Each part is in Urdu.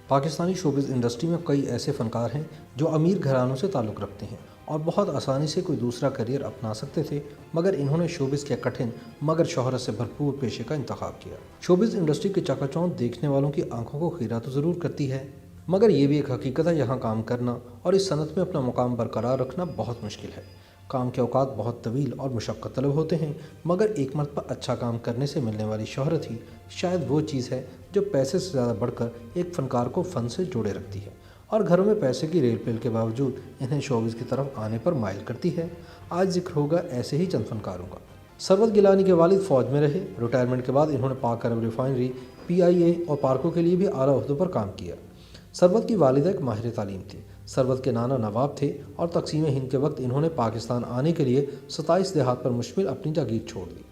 پاکستانی شوبز انڈسٹری میں کئی ایسے فنکار ہیں جو امیر گھرانوں سے تعلق رکھتے ہیں اور بہت آسانی سے کوئی دوسرا کریئر اپنا سکتے تھے، مگر انہوں نے شوبز کے کٹھن مگر شہرت سے بھرپور پیشے کا انتخاب کیا۔ شوبز انڈسٹری کی چکا چوند دیکھنے والوں کی آنکھوں کو خیرہ تو ضرور کرتی ہے، مگر یہ بھی ایک حقیقت ہے یہاں کام کرنا اور اس صنعت میں اپنا مقام برقرار رکھنا بہت مشکل ہے۔ کام کے اوقات بہت طویل اور مشقت طلب ہوتے ہیں، مگر ایک مرتبہ اچھا کام کرنے سے ملنے والی شہرت ہی شاید وہ چیز ہے جو پیسے سے زیادہ بڑھ کر ایک فنکار کو فن سے جوڑے رکھتی ہے اور گھروں میں پیسے کی ریل پیل کے باوجود انہیں شوبز کی طرف آنے پر مائل کرتی ہے۔ آج ذکر ہوگا ایسے ہی چند فنکاروں کا۔ ثروت گیلانی کے والد فوج میں رہے۔ ریٹائرمنٹ کے بعد انہوں نے پاک عرب ریفائنری، PIA اور پارکوں کے لیے بھی اعلیٰ عہدوں پر کام کیا۔ ثروت کی والدہ ایک ماہر تعلیم تھی۔ ثروت کے نانا نواب تھے اور تقسیم ہند کے وقت انہوں نے پاکستان آنے کے لیے 27 دیہات پر مشتمل اپنی جاگیر چھوڑ دی۔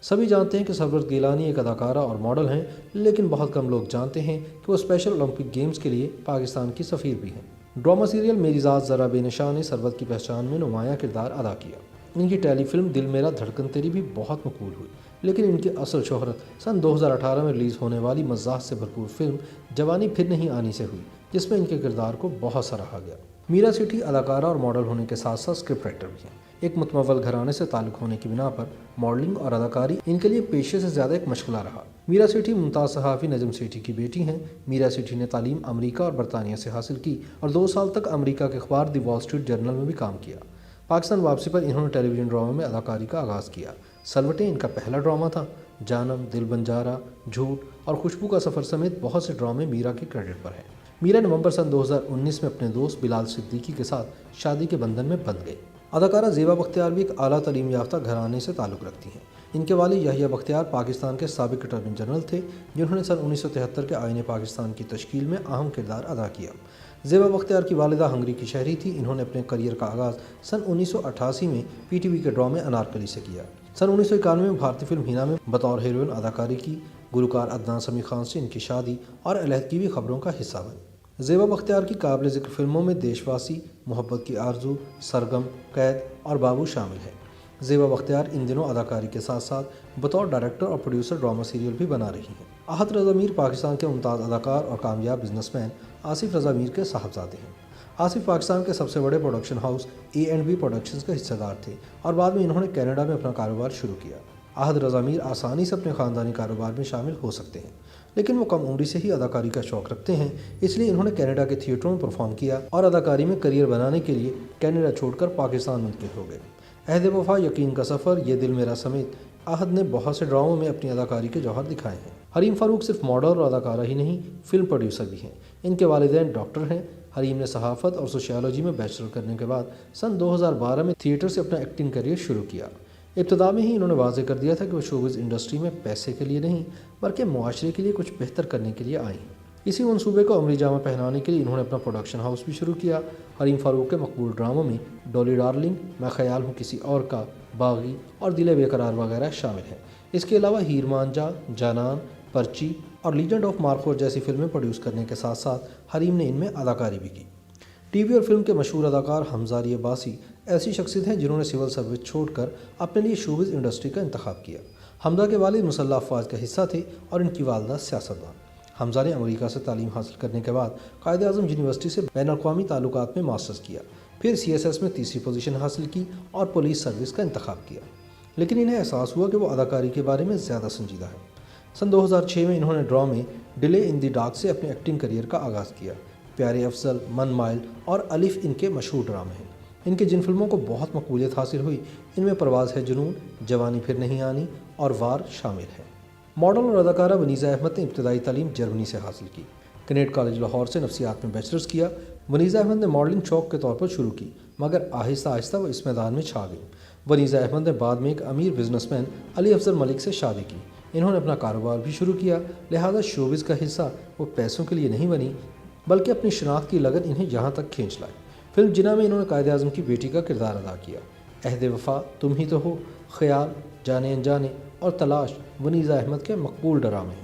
سبھی جانتے ہیں کہ ثروت گیلانی ایک اداکارہ اور ماڈل ہیں، لیکن بہت کم لوگ جانتے ہیں کہ وہ اسپیشل اولمپک گیمز کے لیے پاکستان کی سفیر بھی ہیں۔ ڈرامہ سیریل میری ذات ذرا بے نشاں نے ثروت کی پہچان میں نمایاں کردار ادا کیا۔ ان کی ٹیلی فلم دل میرا دھڑکن تیری بھی بہت مقبول ہوئی، لیکن ان کی اصل شہرت سن 2018 میں ریلیز ہونے والی مزاح سے بھرپور فلم جوانی پھر نہیں آنی سے ہوئی، جس میں ان کے کردار کو بہت سراہا گیا۔ میرا سیٹھی اداکارہ اور ماڈل ہونے کے ساتھ ساتھ اسکرپٹ رائٹر بھی ہیں۔ ایک متمول گھرانے سے تعلق ہونے کی بنا پر ماڈلنگ اور اداکاری ان کے لیے پیشے سے زیادہ ایک مشغلہ رہا۔ میرا سیٹھی ممتاز صحافی نجم سیٹھی کی بیٹی ہیں۔ میرا سیٹھی نے تعلیم امریکہ اور برطانیہ سے حاصل کی اور 2 سال تک امریکہ کے اخبار دی وال اسٹریٹ جرنل میں بھی کام کیا۔ پاکستان واپسی پر انہوں نے ٹیلی ویژن ڈراموں میں اداکاری کا آغاز کیا۔ سلوٹیں ان کا پہلا ڈرامہ تھا۔ جانم، دل بنجارا، جھوٹ اور خوشبو کا سفر سمیت بہت سے ڈرامے میرا کے کریڈٹ پر ہیں۔ میرا نومبر سن 2019 میں اپنے دوست بلال صدیقی کے ساتھ شادی کے بندھن میں بندھ گئی۔ اداکارہ زیبا بختیار بھی ایک اعلیٰ تعلیم یافتہ گھرانے سے تعلق رکھتی ہیں۔ ان کے والد یحییٰ بختیار پاکستان کے سابق اٹارنی جنرل تھے، جنہوں نے سن 1973 کے آئین پاکستان کی تشکیل میں اہم کردار ادا کیا۔ زیبا بختیار کی والدہ ہنگری کی شہری تھی۔ انہوں نے اپنے کریئر کا آغاز سن 1988 میں PTV کے ڈرامے انارکلی سے کیا۔ سن 1991 میں بھارتی فلم ہینا میں بطور ہیروئن اداکاری کی۔ گلوکار عدنان سمیع خان سے ان کی شادی اور علیحدگی بھی خبروں کا حصہ بنی۔ زیبا بختیار کی قابل ذکر فلموں میں دیشواسی، محبت کی آرزو، سرگم، قید اور بابو شامل ہیں۔ زیبا بختیار ان دنوں اداکاری کے ساتھ ساتھ بطور ڈائریکٹر اور پروڈیوسر ڈرامہ سیریل بھی بنا رہی ہیں۔ احد رضا میر پاکستان کے ممتاز اداکار اور کامیاب بزنس مین آصف رضا میر کے صاحبزادے ہیں۔ آصف پاکستان کے سب سے بڑے پروڈکشن ہاؤس A&B پروڈکشنز کا حصہ دار تھے اور بعد میں انہوں نے کینیڈا میں اپنا کاروبار شروع کیا۔ احد رضا میر آسانی سے اپنے خاندانی کاروبار میں شامل ہو سکتے ہیں، لیکن وہ کم عمری سے ہی اداکاری کا شوق رکھتے ہیں، اس لیے انہوں نے کینیڈا کے تھیٹروں میں پرفارم کیا اور اداکاری میں کریئر بنانے کے لیے کینیڈا چھوڑ کر پاکستان منتقل ہو گئے۔ عہد وفا، یقین کا سفر، یہ دل میرا سمیت احد نے بہت سے ڈراموں میں اپنی اداکاری کے جوہر دکھائے ہیں۔ حریم فاروق صرف ماڈل اور اداکارہ ہی نہیں، فلم پروڈیوسر بھی ہیں۔ ان کے والدین ڈاکٹر ہیں۔ حریم نے صحافت اور سوشیالوجی میں بیچلر کرنے کے بعد سن 2012 میں تھیٹر سے اپنا ایکٹنگ کریئر شروع کیا۔ ابتدا میں ہی انہوں نے واضح کر دیا تھا کہ وہ شوبز انڈسٹری میں پیسے کے لیے نہیں بلکہ معاشرے کے لیے کچھ بہتر کرنے کے لیے آئی ہیں۔ اسی منصوبے کو عملی جامہ پہنانے کے لیے انہوں نے اپنا پروڈکشن ہاؤس بھی شروع کیا۔ حریم فاروق کے مقبول ڈراموں میں ڈولی ڈارلنگ، میں خیال ہوں کسی اور کا، باغی اور دل بے قرار وغیرہ شامل ہیں۔ اس کے علاوہ ہیر مانجا، جانان، پرچی اور لیجنڈ آف مارخور جیسی فلمیں پروڈیوس کرنے کے ساتھ ساتھ حریم نے ان میں اداکاری بھی کی۔ ٹی وی اور فلم کے مشہور اداکار حمزہ علی عباسی ایسی شخصیت ہیں جنہوں نے سول سروس چھوڑ کر اپنے لیے شوبز انڈسٹری کا انتخاب کیا۔ حمزہ کے والد مسلح افواج کا حصہ تھے اور ان کی والدہ سیاستدان۔ حمزہ نے امریکہ سے تعلیم حاصل کرنے کے بعد قائد اعظم یونیورسٹی سے بین الاقوامی تعلقات میں ماسٹرز کیا، پھر CSS میں تیسری پوزیشن حاصل کی اور پولیس سروس کا انتخاب کیا، لیکن انہیں احساس ہوا کہ وہ اداکاری کے بارے میں زیادہ سنجیدہ ہے۔ سن 2006 میں انہوں نے ڈرامے ڈیلے ان دی ڈارک سے اپنے ایکٹنگ کریئر کا آغاز کیا۔ پیارے افضل، من مائل اور الف ان کے مشہور ڈرامے ہیں۔ ان کے جن فلموں کو بہت مقبولیت حاصل ہوئی ان میں پرواز ہے جنون، جوانی پھر نہیں آنی اور وار شامل ہیں۔ ماڈل اور اداکارہ ونیزا احمد نے ابتدائی تعلیم جرمنی سے حاصل کی۔ کنیٹ کالج لاہور سے نفسیات میں بیچلرز کیا۔ ونیزا احمد نے ماڈلنگ شوق کے طور پر شروع کی، مگر آہستہ آہستہ وہ اس میدان میں چھا گئی۔ ونیزا احمد نے بعد میں ایک امیر بزنس مین علی افضل ملک سے شادی کی۔ انہوں نے اپنا کاروبار بھی شروع کیا، لہٰذا شوبز کا حصہ وہ پیسوں کے لیے نہیں بنی بلکہ اپنی شناخت کی لگن انہیں یہاں تک کھینچ لائی۔ فلم جنا میں انہوں نے قائد اعظم کی بیٹی کا کردار ادا کیا۔ عہد وفا، تم ہی تو ہو، خیال، جانے انجانے اور تلاش ونیزا احمد کے مقبول ڈرامے ہیں۔